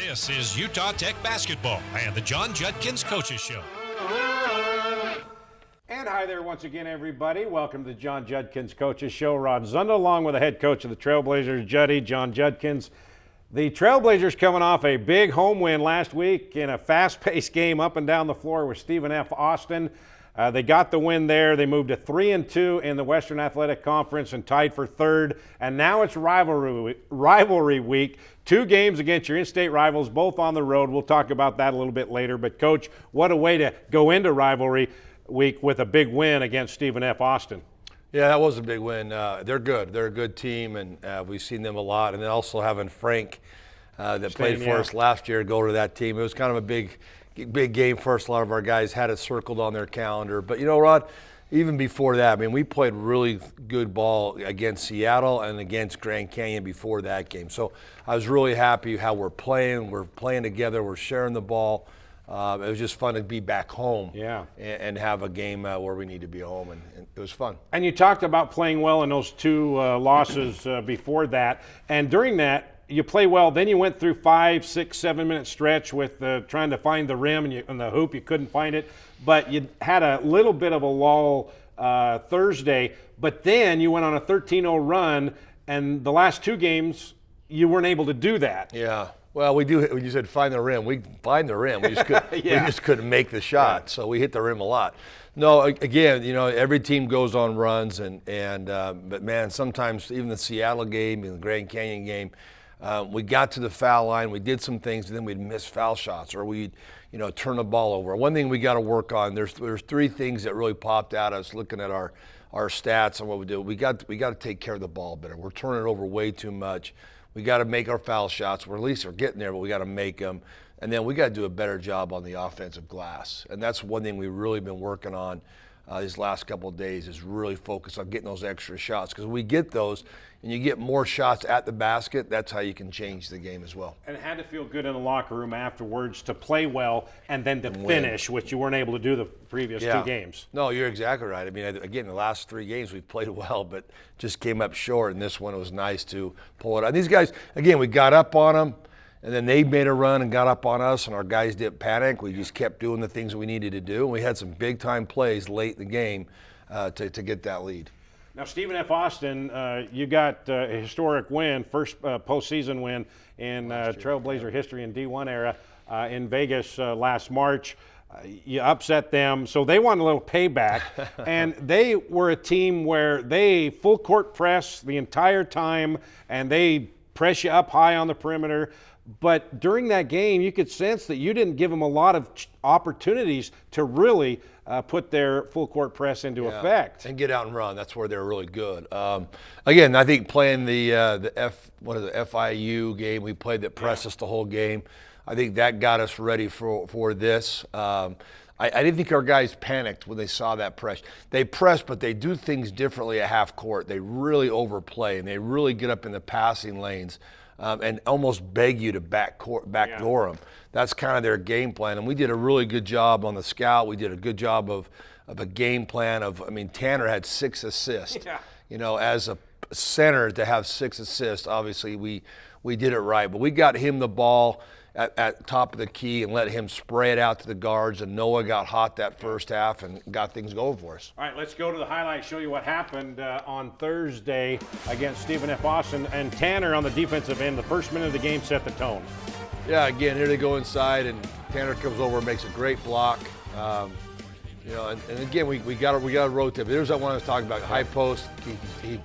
This is Utah Tech basketball and the John Judkins Coaches Show. And hi there once again, everybody. Welcome to the John Judkins Coaches Show. Rod Zunda along with the head coach of the Trailblazers, John Judkins. The Trailblazers coming off a big home win last week in a fast-paced game up and down the floor with Stephen F. Austin. They got the win there. They moved to 3-2 in the Western Athletic Conference and tied for third. And now it's rivalry week. 2 games against your in-state rivals, both on the road. We'll talk about that a little bit later. But, Coach, what a way to go into rivalry week with a big win against Stephen F. Austin. Yeah, that was a big win. They're good. They're a good team, and we've seen them a lot. And then also having Frank that played for us last year go to that team. It was kind of a big game for us. A lot of our guys had it circled on their calendar. But, you know, Rod, even before that, I mean, we played really good ball against Seattle and against Grand Canyon before that game. So I was really happy how we're playing. We're playing together. We're sharing the ball. It was just fun to be back home and have a game where we need to be home, and it was fun. And you talked about playing well in those 2 losses before that, and during that, you play well. Then you went through 5, 6, 7-minute stretch with trying to find the rim and the hoop. You couldn't find it, but you had a little bit of a lull Thursday, but then you went on a 13-0 run, and the last 2 games, you weren't able to do that. Yeah. Well, we do. You said find the rim. We find the rim. We just couldn't. We just couldn't make the shot. So we hit the rim a lot. No, again, you know, every team goes on runs, but man, sometimes even the Seattle game and the Grand Canyon game, we got to the foul line. We did some things, and then we'd miss foul shots, or we'd, you know, turn the ball over. One thing we got to work on. There's 3 things that really popped at us looking at our stats and what we do. We got to take care of the ball better. We're turning it over way too much. We got to make our foul shots. We're at least getting there, but we got to make them. And then we got to do a better job on the offensive glass. And that's one thing we've really been working on these last couple of days, is really focus on getting those extra shots. Because when we get those and you get more shots at the basket, that's how you can change the game as well. And it had to feel good in the locker room afterwards to play well and then to finish, which you weren't able to do the previous 2 games. No, you're exactly right. I mean, again, the last 3 games we've played well, but just came up short. And this one, it was nice to pull it out. And these guys, again, we got up on them, and then they made a run and got up on us, and our guys didn't panic. We just kept doing the things we needed to do. And we had some big-time plays late in the game to get that lead. Now, Stephen F. Austin, you got a historic win, first postseason win in Trailblazer history in D1 era in Vegas last March. You upset them, so they want a little payback. And they were a team where they full court press the entire time, and they press you up high on the perimeter. But during that game, you could sense that you didn't give them a lot of opportunities to really put their full court press into effect and get out and run. That's where they're really good. Again, I think playing the FIU game, we played that pressed us the whole game. I think that got us ready for this. I didn't think our guys panicked when they saw that press. They press, but they do things differently at half court. They really overplay, and they really get up in the passing lanes and almost beg you to backdoor them. That's kind of their game plan. And we did a really good job on the scout. We did a good job of a game plan I mean, Tanner had 6 assists. Yeah. You know, as a center to have 6 assists, obviously we did it right. But we got him the ball at top of the key and let him spray it out to the guards, and Noah got hot that first half and got things going for us. All right, let's go to the highlights, show you what happened on Thursday against Stephen F. Austin. And Tanner on the defensive end, the first minute of the game set the tone. Yeah, again, here they go inside, and Tanner comes over and makes a great block. You know, and again, we got to rotate. There's that one I was talking about, high post.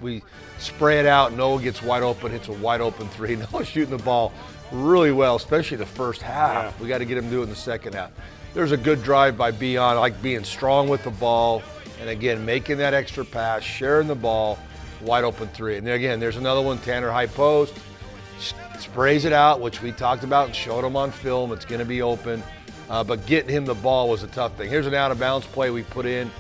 We spray it out, Noah gets wide open, hits a wide open 3. Noah's shooting the ball really well, especially the first half. Yeah. We got to get him to do it in the second half. There's a good drive by Beyond, like being strong with the ball, and again, making that extra pass, sharing the ball, wide open 3. And then again, there's another one, Tanner high post, sprays it out, which we talked about and showed him on film. It's going to be open, but getting him the ball was a tough thing. Here's an out of bounds play we put in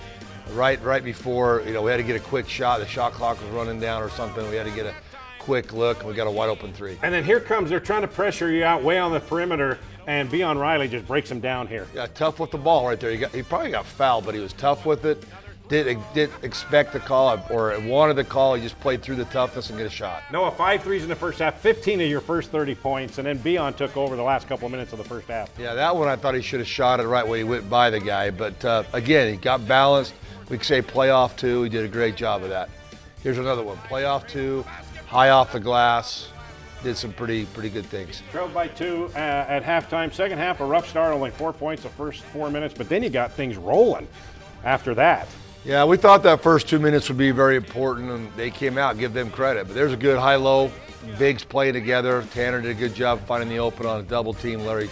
right before, you know, we had to get a quick shot. The shot clock was running down or something. We had to get a quick look, and we got a wide open 3. And then here comes, they're trying to pressure you out way on the perimeter, and Beyond Riley just breaks him down here. Yeah, tough with the ball right there. He probably got fouled, but he was tough with it. didn't expect the call or wanted the call. He just played through the toughness and get a shot. Noah, 5 threes in the first half, 15 of your first 30 points, and then Beon took over the last couple of minutes of the first half. Yeah, that one I thought he should have shot it right when he went by the guy. But again, he got balanced. We could say playoff 2. He did a great job of that. Here's another one. Playoff 2, high off the glass. Did some pretty good things. Trailed by 2 at halftime. Second half, a rough start, only 4 points the first 4 minutes, but then you got things rolling after that. Yeah, we thought that first 2 minutes would be very important, and they came out, give them credit. But there's a good high-low, bigs playing together. Tanner did a good job finding the open on a double team. Larry,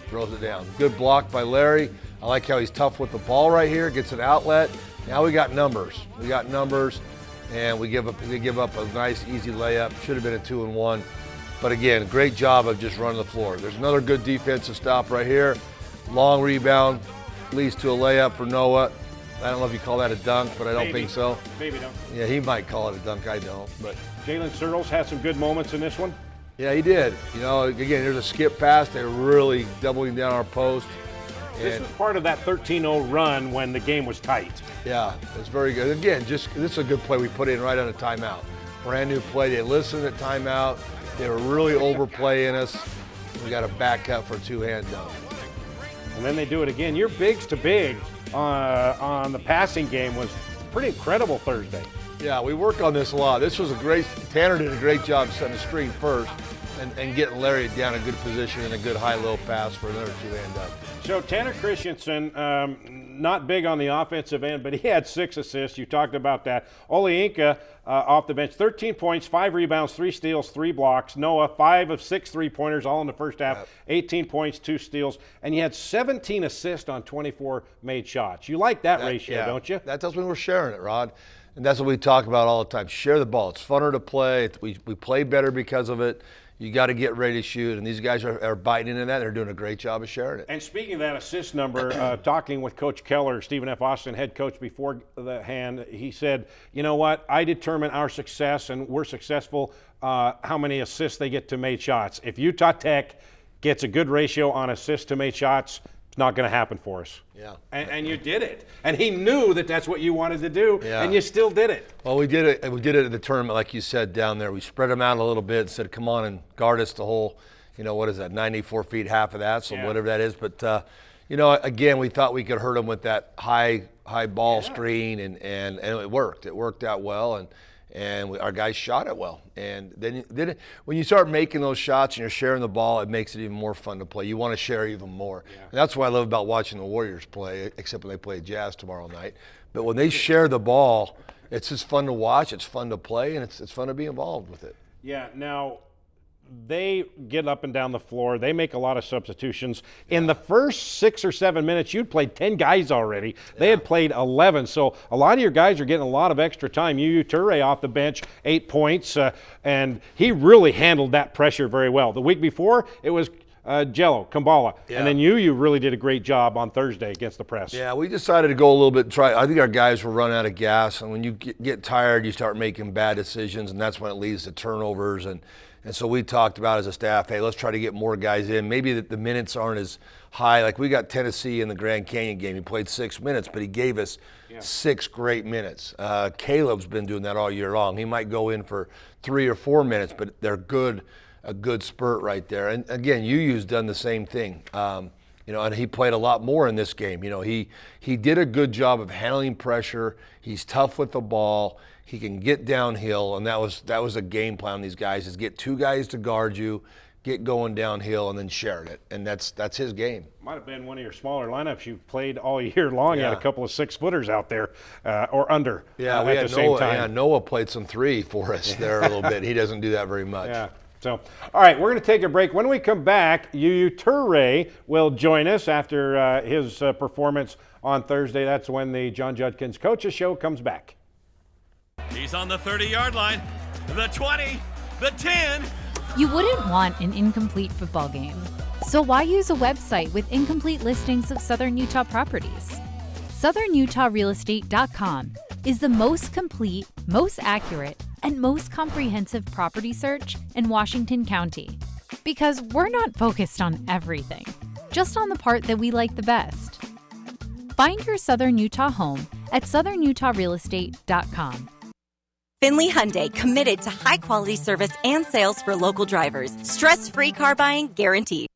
throws it down. Good block by Larry. I like how he's tough with the ball right here, gets an outlet. Now we got numbers. And we give up a nice, easy layup. Should have been a 2-and-1. But again, great job of just running the floor. There's another good defensive stop right here. Long rebound, leads to a layup for Noah. I don't know if you call that a dunk, but I don't think so. Maybe dunk. Yeah, he might call it a dunk. I don't. But Jalen Searles had some good moments in this one. yeah, he did. Again, there's a skip pass. They're really doubling down our post. This was part of that 13-0 run when the game was tight. Yeah, it's very good. Again, this is a good play we put in right on a timeout. Brand new play. They listened at timeout. They were really overplaying us. We got a back cut for a 2-hand dunk. And then they do it again. Your bigs to big on the passing game was pretty incredible Thursday. Yeah, we work on this a lot. Tanner did a great job setting the screen first and getting Larry down a good position and a good high-low pass for another 2-hand dunk. So Tanner Christensen, not big on the offensive end, but he had 6 assists. You talked about that. Ole Inca off the bench, 13 points, 5 rebounds, 3 steals, 3 blocks. Noah, 5 of 6 3-pointers, all in the first half, 18 points, 2 steals. And you had 17 assists on 24 made shots. You like that ratio, don't you? That tells me we're sharing it, Rod. And that's what we talk about all the time. Share the ball. It's funner to play. We play better because of it. You got to get ready to shoot, and these guys are biting into that. They're doing a great job of sharing it. And speaking of that assist number, talking with Coach Keller, Stephen F. Austin, head coach before the hand, he said, you know what, I determine our success, and we're successful, how many assists they get to made shots. If Utah Tech gets a good ratio on assists to made shots, it's not going to happen for us. Yeah. And you did it. And he knew that that's what you wanted to do, and you still did it. Well, we did it. We did it at the tournament, like you said, down there. We spread them out a little bit and said, come on and guard us the whole, what is that, 94 feet, half of that, so whatever that is. But, again, we thought we could hurt them with that high ball screen, and it worked. It worked out well, and our guys shot it well. And then when you start making those shots and you're sharing the ball, it makes it even more fun to play. You want to share even more. Yeah. And that's what I love about watching the Warriors play, except when they play Jazz tomorrow night. But when they share the ball, it's just fun to watch, it's fun to play, and it's fun to be involved with it. Yeah, now they get up and down the floor. They make a lot of substitutions. In the first 6 or 7 minutes, you'd played 10 guys already. They had played 11. So a lot of your guys are getting a lot of extra time. Yu Ture off the bench, 8 points, and he really handled that pressure very well. The week before, it was Jello, Kambala, and then you really did a great job on Thursday against the press. Yeah, we decided to go a little bit, I think our guys were running out of gas, and when you get tired, you start making bad decisions, and that's when it leads to turnovers. And so we talked about as a staff, hey, let's try to get more guys in. Maybe the minutes aren't as high. Like we got Tennessee in the Grand Canyon game. He played 6 minutes, but he gave us 6 great minutes. Caleb's been doing that all year long. He might go in for 3 or 4 minutes, but they're a good spurt right there. And again, Yu's done the same thing. And he played a lot more in this game. He did a good job of handling pressure. He's tough with the ball. He can get downhill, and that was a game plan. These guys is get 2 guys to guard you, get going downhill, and then sharing it, and that's his game. Might have been one of your smaller lineups you've played all year long. You had a couple of 6-footers out there or under. Yeah, we had Noah. Yeah, Noah played some 3 for us there a little bit. He doesn't do that very much. Yeah. So, all right, we're going to take a break. When we come back, Yu Ture will join us after his performance on Thursday. That's when the John Judkins Coaches Show comes back. He's on the 30-yard line, the 20, the 10. You wouldn't want an incomplete football game. So why use a website with incomplete listings of Southern Utah properties? SouthernUtahRealEstate.com is the most complete, most accurate, and most comprehensive property search in Washington County. Because we're not focused on everything, just on the part that we like the best. Find your Southern Utah home at southernutahrealestate.com. Finley Hyundai, committed to high-quality service and sales for local drivers. Stress-free car buying guaranteed.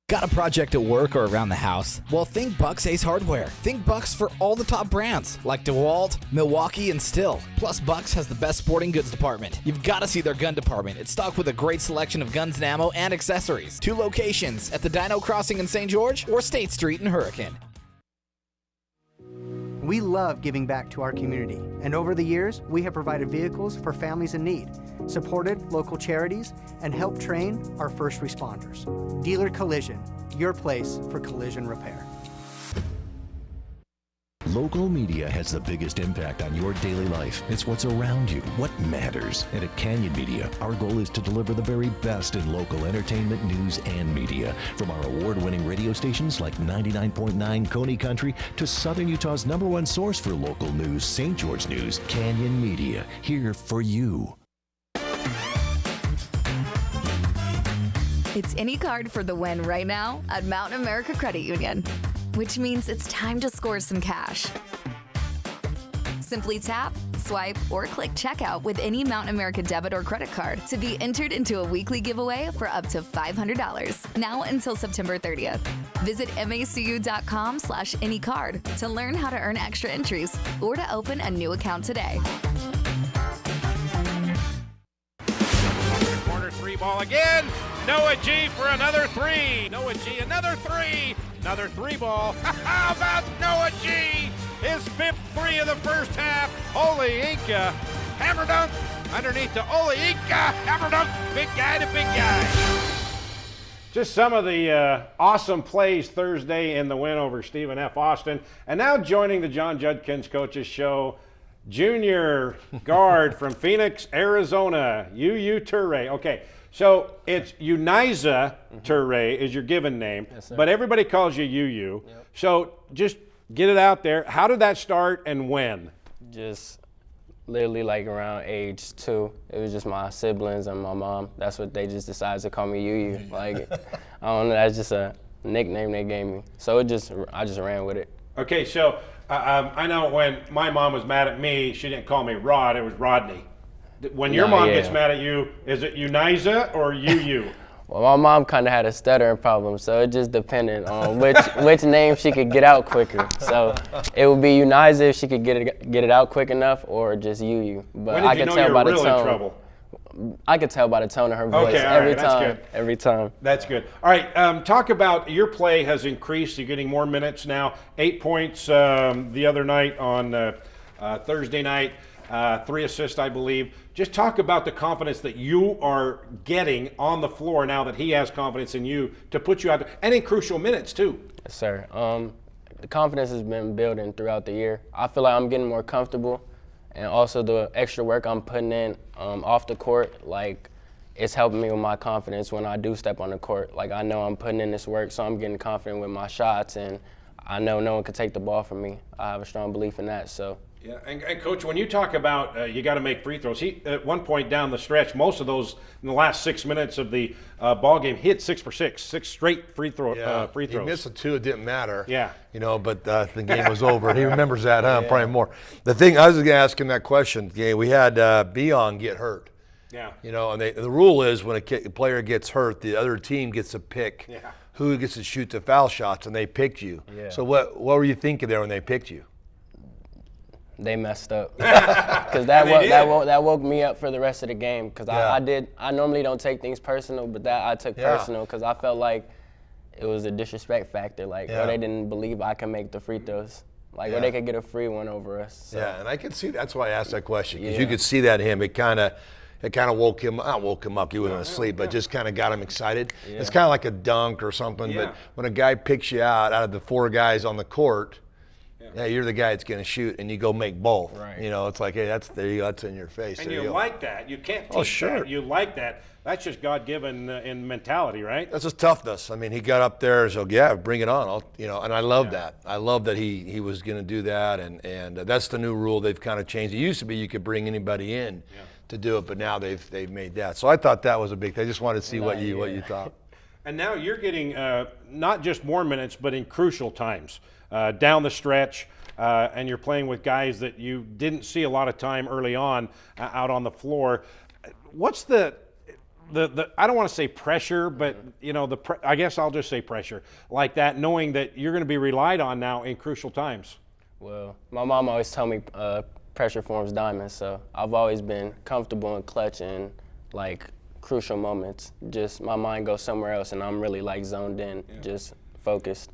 Got a project at work or around the house? Well, think Bucks Ace Hardware. Think Bucks for all the top brands like DeWalt, Milwaukee, and Stihl. Plus, Bucks has the best sporting goods department. You've got to see their gun department. It's stocked with a great selection of guns and ammo and accessories. 2 locations at the Dino Crossing in St. George or State Street in Hurricane. We love giving back to our community, and over the years, we have provided vehicles for families in need, supported local charities, and helped train our first responders. Dealer Collision, your place for collision repair. Local media has the biggest impact on your daily life. It's what's around you, what matters. And at Canyon Media, our goal is to deliver the very best in local entertainment, news, and media. From our award-winning radio stations like 99.9 Coney Country to Southern Utah's #1 source for local news, St. George News, Canyon Media, here for you. It's any card for the win right now at Mountain America Credit Union, which means it's time to score some cash. Simply tap, swipe, or click checkout with any Mountain America debit or credit card to be entered into a weekly giveaway for up to $500, now until September 30th. Visit macu.com/anycard to learn how to earn extra entries or to open a new account today. Corner 3 ball again. Noah G for another 3. Noah G, another 3. Another 3 ball. How about Noah G? His 5th 3 of the first half. Ole Inca. Hammer dunk underneath to Ole Inca. Hammer dunk. Big guy to big guy. Just some of the awesome plays Thursday in the win over Stephen F. Austin. And now joining the John Judkins Coaches Show, junior guard from Phoenix, Arizona, UU Toure. Okay, so it's Uniza Toure is your given name, but everybody calls you UU. Yep. So just get it out there. How did that start and when? Just literally like around age 2. It was just my siblings and my mom. That's what they just decided to call me UU. Like, I don't know, that's just a nickname they gave me. So I just ran with it. Okay, so I know when my mom was mad at me, she didn't call me Rod, it was Rodney. When your mom gets mad at you, is it Uniza or UU? Well, my mom kind of had a stuttering problem, so it just depended on which name she could get out quicker. So it would be Uniza if she could get it out quick enough, or just UU. But I could tell by the tone. I could tell by the tone of her voice every time. That's good. All right, talk about your play has increased. You're getting more minutes now. 8 points the other night on Thursday night, 3 assists, I believe. Just talk about the confidence that you are getting on the floor now that he has confidence in you to put you out there, and in crucial minutes too. Yes, sir. The confidence has been building throughout the year. I feel like I'm getting more comfortable. And also the extra work I'm putting in off the court, like, it's helping me with my confidence when I do step on the court. Like, I know I'm putting in this work, so I'm getting confident with my shots, and I know no one can take the ball from me. I have a strong belief in that. So. Yeah, and Coach, when you talk about you got to make free throws, he at one point down the stretch, most of those in the last 6 minutes of the ball game, hit 6 for 6, 6 straight free throws. He missed a 2, it didn't matter. Yeah, but the game was over. He remembers that, huh? Yeah. Probably more. The thing I was going to ask him that question. Yeah, we had Beon get hurt. Yeah, and the rule is when a player gets hurt, the other team gets to pick who gets to shoot the foul shots, and they picked you. Yeah. So what were you thinking there when they picked you? They messed up because that woke me up for the rest of the game. Because I normally don't take things personal, but that I took personal because I felt like it was a disrespect factor. Like, or they didn't believe I could make the free throws. Like, or they could get a free one over us. So. Yeah, and I could see that's why I asked that question, because you could see that in him. It kind of woke him up. He wasn't asleep, but just kind of got him excited. Yeah. It's kind of like a dunk or something. Yeah. But when a guy picks you out of the 4 guys on the court, Yeah, you're the guy that's going to shoot, and you go make both. Right. You know, it's like, hey, that's there you go, that's in your face. And there you go. like that. You can't teach that. You like that. That's just God-given in mentality, right? That's just toughness. I mean, he got up there, so yeah, bring it on. And I love that. I love that he was going to do that, and that's the new rule. They've kind of changed. It used to be you could bring anybody in to do it, but now they've made that. So I thought that was a big thing. I just wanted to see what you thought. And now you're getting not just more minutes, but in crucial times down the stretch. And you're playing with guys that you didn't see a lot of time early on out on the floor. What's the I don't want to say pressure, but I guess I'll just say pressure like that, knowing that you're going to be relied on now in crucial times. Well, my mom always told me pressure forms diamonds, so I've always been comfortable and clutch in like crucial moments. Just my mind goes somewhere else, and I'm really like zoned in, just focused.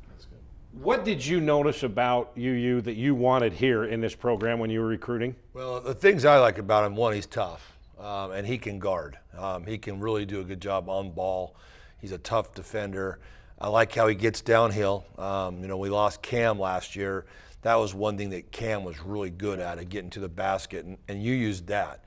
What did you notice about UU that you wanted here in this program when you were recruiting? Well, the things I like about him, one, he's tough, and he can guard. He can really do a good job on ball. He's a tough defender. I like how he gets downhill. We lost Cam last year. That was one thing that Cam was really good at getting to the basket, and you used that.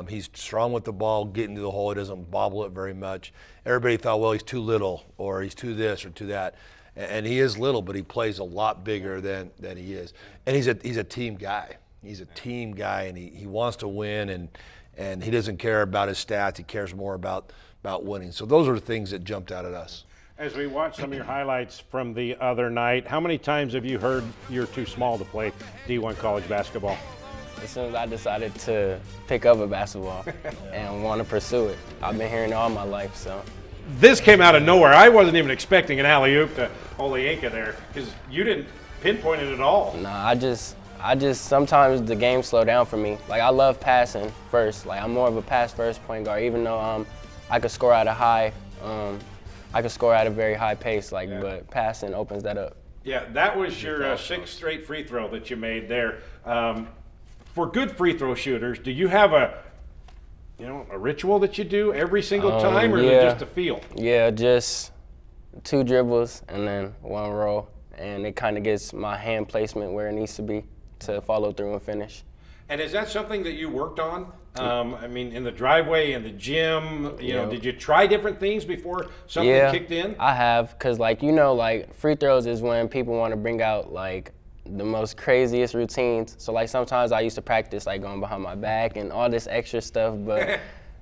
He's strong with the ball, getting to the hole. He doesn't bobble it very much. Everybody thought, well, he's too little, or he's too this or too that. And he is little, but he plays a lot bigger than he is. And he's a team guy. He's a team guy, and he wants to win, and he doesn't care about his stats. He cares more about winning. So those are the things that jumped out at us. As we watch some of your highlights from the other night, how many times have you heard you're too small to play D1 college basketball? As soon as I decided to pick up a basketball and want to pursue it, I've been hearing it all my life, so. This came out of nowhere. I wasn't even expecting an alley-oop to Olienka there because you didn't pinpoint it at all. Nah, I just sometimes the game slow down for me. Like I love passing first. Like I'm more of a pass-first point guard, even though I could score at a very high pace. But passing opens that up. Yeah, that was your sixth straight free throw that you made there. For good free throw shooters, do you have a ritual that you do every single time, or is it just a feel? Yeah, just 2 dribbles and then 1 roll, and it kind of gets my hand placement where it needs to be to follow through and finish. And is that something that you worked on? In the driveway, in the gym, did you try different things before something kicked in? I have, because free throws is when people want to bring out the most craziest routines. So sometimes I used to practice going behind my back and all this extra stuff, but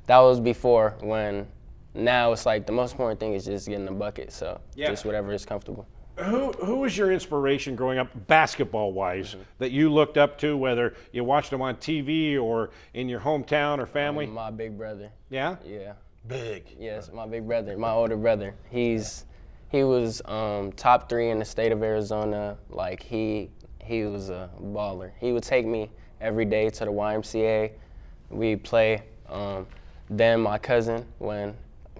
that was before. When now it's the most important thing is just getting the bucket. So just whatever is comfortable. Who was your inspiration growing up, basketball-wise, that you looked up to, whether you watched them on TV or in your hometown or family? My big brother. Yeah? Yeah. Big. Yes, my big brother, my older brother. He was top 3 in the state of Arizona. He was a baller. He would take me every day to the YMCA. We'd play. Then my cousin, when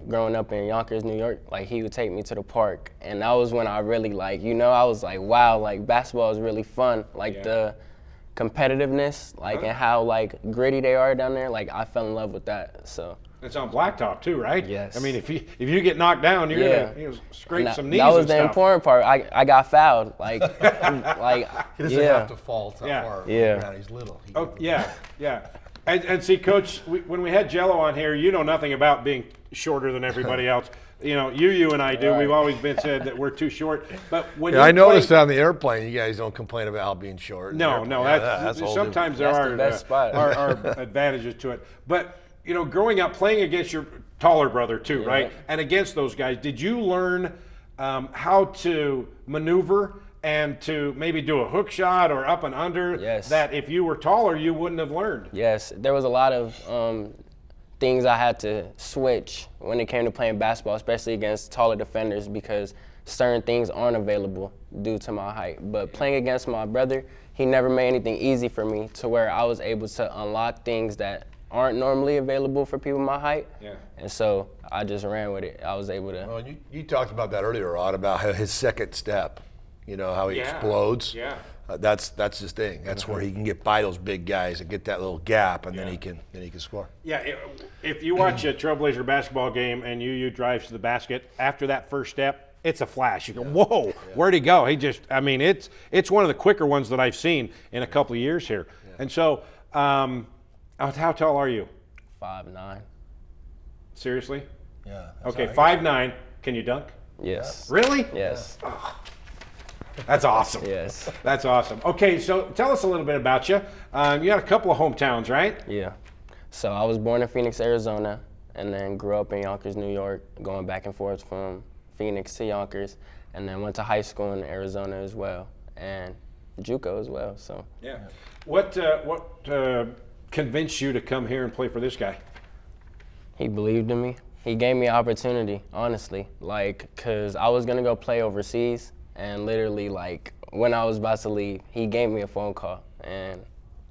growing up in Yonkers, New York, he would take me to the park. And that was when I really I was like, wow, basketball is really fun. The competitiveness, and how gritty they are down there, I fell in love with that, so. It's on blacktop too, right? Yes. I mean, if you get knocked down, you're gonna scrape some knees. That was and the stuff. important part. I got fouled. He doesn't have to fall so hard. Yeah. He's little. Yeah. And see, Coach, when we had Jello on here, you know nothing about being shorter than everybody else. You and I do. Right. We've always been said that we're too short. But when I noticed on the airplane, you guys don't complain about being short. No, that's sometimes there are advantages to it. But growing up, playing against your taller brother too, right? And against those guys, did you learn how to maneuver and to maybe do a hook shot or up and under that if you were taller, you wouldn't have learned? Yes, there was a lot of things I had to switch when it came to playing basketball, especially against taller defenders, because certain things aren't available due to my height. But playing against my brother, he never made anything easy for me to where I was able to unlock things that aren't normally available for people my height. Yeah. And so I just ran with it. I was able to. Well, you talked about that earlier, Rod, about his second step, how he explodes. Yeah. That's his thing. That's where he can get by those big guys and get that little gap, and then he can score. Yeah, if you watch a Trailblazer basketball game and you drives to the basket, after that first step, it's a flash. You go, whoa, where'd he go? He just, I mean, it's one of the quicker ones that I've seen in a couple of years here. And so, how tall are you? 5'9". Seriously? Yeah. Okay, 5'9". Can you dunk? Yes. Really? Yes. Oh, that's awesome. Yes. That's awesome. Okay, so tell us a little bit about you. You got a couple of hometowns, right? Yeah. So I was born in Phoenix, Arizona, and then grew up in Yonkers, New York, going back and forth from Phoenix to Yonkers, and then went to high school in Arizona as well, and JUCO as well. So. Yeah. What convinced you to come here and play for this guy? He believed in me. He gave me an opportunity, honestly, cause I was gonna go play overseas, and literally, when I was about to leave, he gave me a phone call, and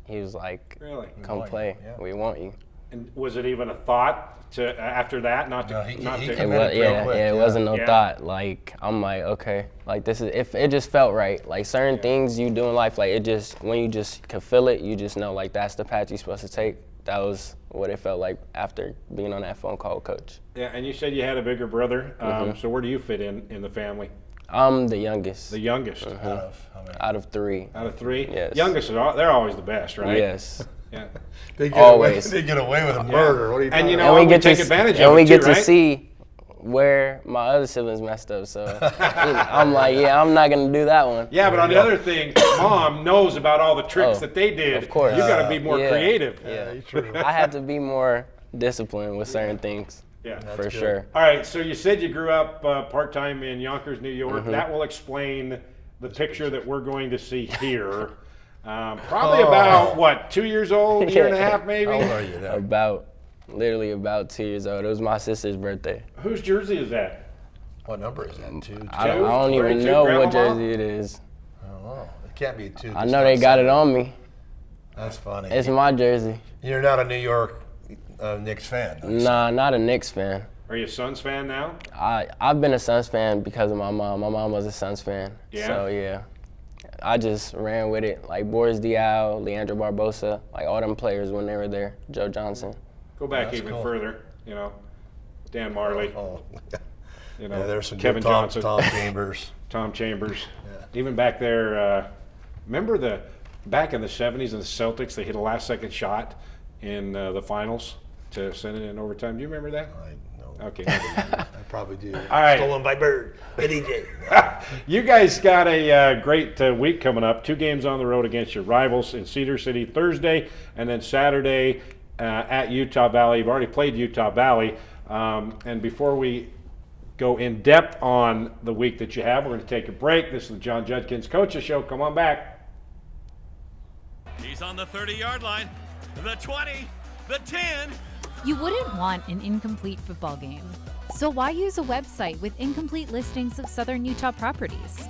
he was like, "Really? Come play. We want you." And was it even a thought to after that not to? It wasn't no thought. I'm like, okay, this is if it just felt right. Certain things you do in life, when you just can feel it, you just know that's the path you're supposed to take. That was what it felt like after being on that phone call with Coach. Yeah, and you said you had a bigger brother. So where do you fit in the family? I'm the youngest. The youngest. Out of how many? Out of 3. Out of 3? Yes. Youngest, they're always the best, right? Yes. Yeah. They get Always. away. They get away with a murder. What are you talking and about? we take advantage of it and we get too, right? to see where my other siblings messed up. So I'm like, I'm not gonna do that one. Yeah, but on the other thing, Mom knows about all the tricks that they did. Of course. You got to be more creative. Yeah, true. I had to be more disciplined with certain things. Yeah, for sure. All right, so you said you grew up part-time in Yonkers, New York. That will explain the picture that we're going to see here. Probably about, what, 2 years old, year and a half maybe? How old are you now? Literally about 2 years old. It was my sister's birthday. Whose jersey is that? What number is that? 2? I don't even know what jersey it is. I don't know. It can't be 2. I know they got it on me. That's funny. It's my jersey. You're not a New York Knicks fan? Nah, not a Knicks fan. Are you a Suns fan now? I've been a Suns fan because of my mom. My mom was a Suns fan. Yeah? So, yeah. I just ran with it. Boris Diaw, Leandro Barbosa, all them players when they were there. Joe Johnson. Go back even further, Dan Marley. Oh. There's some Kevin good Johnson. Tom Chambers. Tom Chambers. Yeah. Even back there, remember back in the 70s in the Celtics, they hit a last-second shot in the finals to send it in overtime. Do you remember that? No. Okay. I probably do. All right. Stolen by Bird. Eddie J. You guys got a great week coming up. 2 games on the road against your rivals in Cedar City Thursday, and then Saturday at Utah Valley. You've already played Utah Valley. And before we go in depth on the week that you have, we're going to take a break. This is the John Judkins Coaches Show. Come on back. He's on the 30-yard line, the 20, the 10. You wouldn't want an incomplete football game. So why use a website with incomplete listings of Southern Utah properties?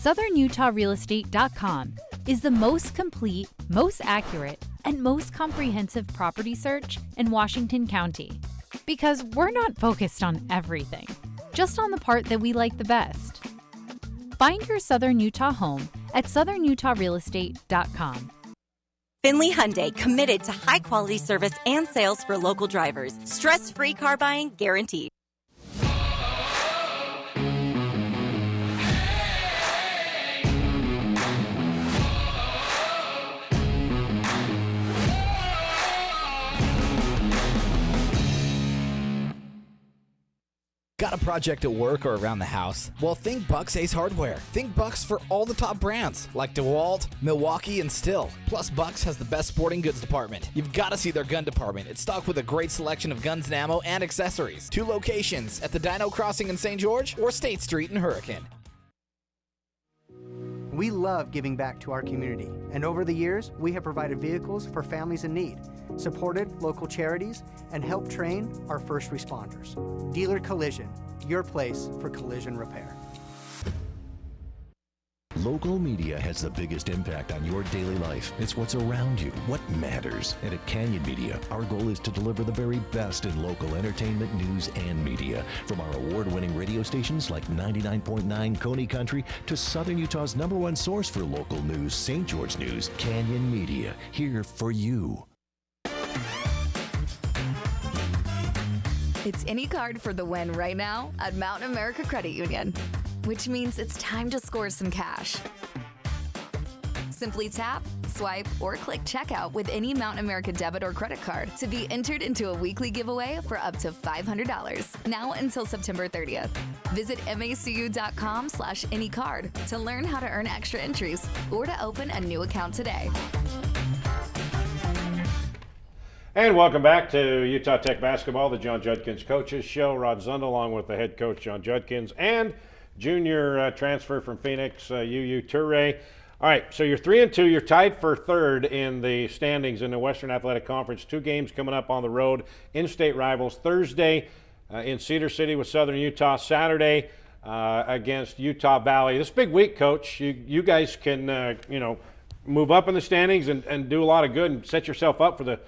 SouthernUtahRealEstate.com is the most complete, most accurate, and most comprehensive property search in Washington County. Because we're not focused on everything, just on the part that we like the best. Find your Southern Utah home at SouthernUtahRealEstate.com. Finley Hyundai, committed to high-quality service and sales for local drivers. Stress-free car buying guaranteed. Got a project at work or around the house? Well, think Bucks Ace Hardware. Think Bucks for all the top brands like DeWalt, Milwaukee, and Stihl. Plus, Bucks has the best sporting goods department. You've got to see their gun department. It's stocked with a great selection of guns and ammo and accessories. 2 locations at the Dino Crossing in St. George or State Street in Hurricane. We love giving back to our community, and over the years, we have provided vehicles for families in need, supported local charities, and helped train our first responders. Dealer Collision, your place for collision repair. Local media has the biggest impact on your daily life. It's what's around you, what matters. And at Canyon Media, our goal is to deliver the very best in local entertainment, news, and media. From our award-winning radio stations like 99.9 Coney Country to Southern Utah's #1 source for local news, St. George News, Canyon Media, here for you. It's any card for the win right now at Mountain America Credit Union, which means it's time to score some cash. Simply tap, swipe, or click checkout with any Mountain America debit or credit card to be entered into a weekly giveaway for up to $500, now until September 30th. Visit macu.com/anycard to learn how to earn extra entries or to open a new account today. And welcome back to Utah Tech Basketball, the John Judkins Coaches Show. Rod Zunda along with the head coach, John Judkins, and junior transfer from Phoenix, UU Toure. All right, so you're 3-2. You're tied for third in the standings in the Western Athletic Conference. 2 games coming up on the road, in-state rivals. Thursday in Cedar City with Southern Utah. Saturday against Utah Valley. This big week, Coach. You guys can, move up in the standings and do a lot of good and set yourself up for the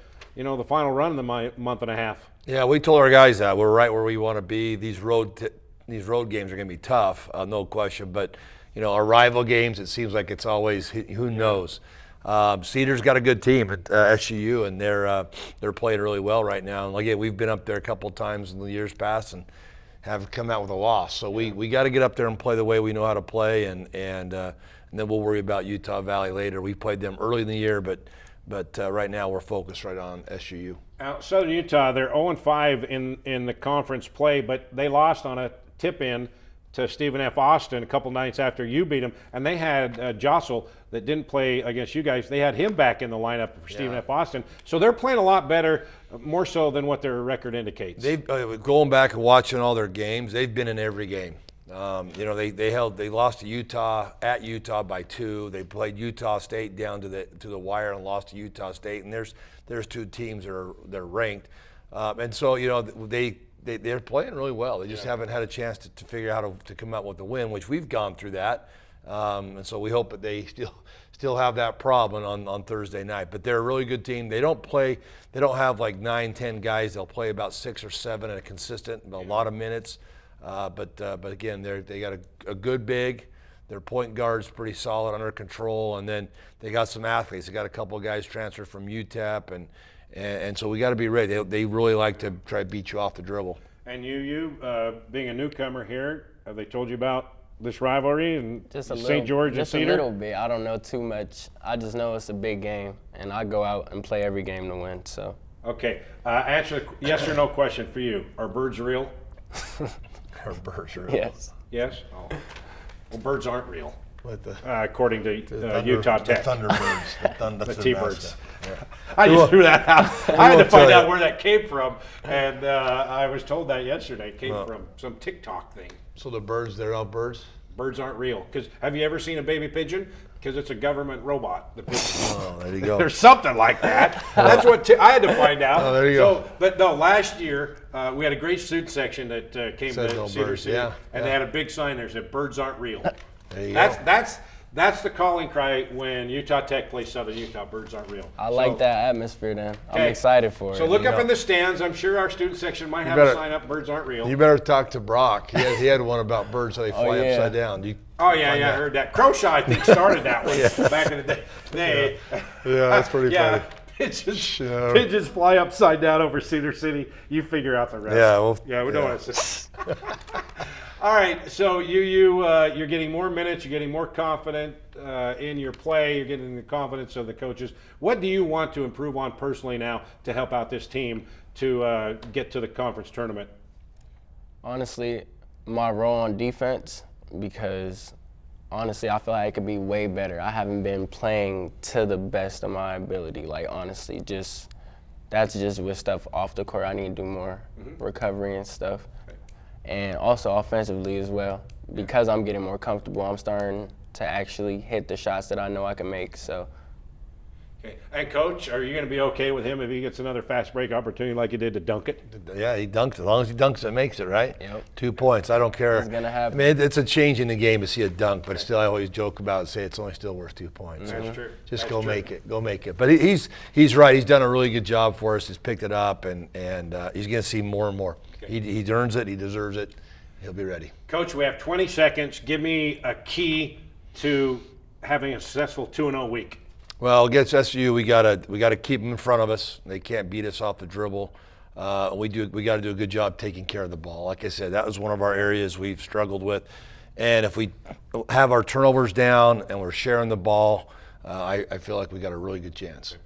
final run in the month and a half. Yeah, we told our guys that we're right where we want to be. These road games are going to be tough, no question. But our rival games, it seems like it's always who knows. Cedar's got a good team at SUU, and they're playing really well right now. And again, we've been up there a couple of times in the years past and have come out with a loss. So we got to get up there and play the way we know how to play, and then we'll worry about Utah Valley later. We played them early in the year, but right now we're focused right on SUU. Southern Utah, they're 0-5 in the conference play, but they lost on a tip-in to Stephen F. Austin a couple nights after you beat them, and they had Jossel that didn't play against you guys. They had him back in the lineup for Stephen F. Austin. So they're playing a lot better, more so than what their record indicates. They've going back and watching all their games, they've been in every game. They lost to Utah at Utah by 2. They played Utah State down to the wire and lost to Utah State. And there's 2 teams they're ranked, and so they're playing really well. They just haven't had a chance to figure out how to come out with the win, which we've gone through that, and so we hope that they still have that problem on Thursday night. But they're a really good team. They don't have like 9-10 guys. They'll play about 6 or 7 at a consistent, a lot of minutes. But again, they got a good big. Their point guard's pretty solid, under control, and then they got some athletes. They got a couple of guys transferred from UTEP, and so we got to be ready. They really like to try to beat you off the dribble. And you being a newcomer here, have they told you about this rivalry and St. George and Cedar? Just a little bit. I don't know too much. I just know it's a big game, and I go out and play every game to win. So. Okay. Answer yes or no question for you. Are birds real? Are birds real? Yes. Yes? Oh. Well, birds aren't real, according to Utah Tech. The Thunderbirds. The T-Birds. Yeah. I just threw that out. I had to find out where that came from, and I was told that yesterday. It came from some TikTok thing. So the birds, they're all birds? Birds aren't real. Because have you ever seen a baby pigeon? Because it's a government robot. The pigeon. Oh, there you go. There's something like that. That's what I had to find out. Oh, there you go. But no, last year we had a great student section that came to Cedar City, and they had a big sign there that said "Birds aren't real." There you go. That's the calling cry when Utah Tech plays Southern Utah. Birds aren't real. I like that atmosphere then. I'm excited for it. So look up in the stands. I'm sure our student section might have a sign up, Birds aren't real. You better talk to Brock. He had one about birds, so they fly upside down. I heard that. Croshaw, I think, started that one back in the day. Yeah, that's pretty funny. Pigeons fly upside down over Cedar City. You figure out the rest. We don't want to say. All right, so you're getting more minutes, you're getting more confident in your play, you're getting the confidence of the coaches. What do you want to improve on personally now to help out this team to get to the conference tournament? Honestly, my role on defense, because honestly, I feel like it could be way better. I haven't been playing to the best of my ability. Like, honestly, that's just with stuff off the court. I need to do more recovery and stuff. And also offensively as well. Because I'm getting more comfortable, I'm starting to actually hit the shots that I know I can make. So. Okay. And Coach, are you going to be okay with him if he gets another fast break opportunity like he did to dunk it? Yeah, he dunks. As long as he dunks it, makes it, right? Yep. 2 points. I don't care. It's going to happen. I mean, it's a change in the game to see a dunk, but still I always joke about it and say it's only still worth 2 points. That's true. Just go make it. Go make it. But he's right. He's done a really good job for us. He's picked it up, and he's going to see more and more. Okay. He earns it. He deserves it. He'll be ready. Coach, we have 20 seconds. Give me a key to having a successful 2-0 week. Well, against SU, we gotta keep them in front of us. They can't beat us off the dribble. We got to do a good job taking care of the ball. Like I said, that was one of our areas we've struggled with. And if we have our turnovers down and we're sharing the ball, I feel like we got a really good chance.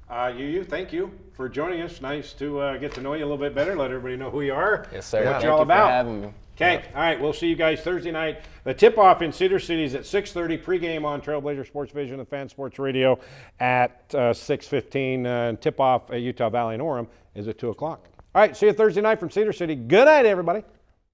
Thank you for joining us. Nice to get to know you a little bit better. Let everybody know who you are. Yes, sir. What Thank you're all you about. for having me. Okay. All right. We'll see you guys Thursday night. The tip-off in Cedar City is at 6:30. Pregame on Trailblazer Sports Vision and Fan Sports Radio at 6:15. And tip-off at Utah Valley and Orem is at 2 o'clock. All right. See you Thursday night from Cedar City. Good night, everybody.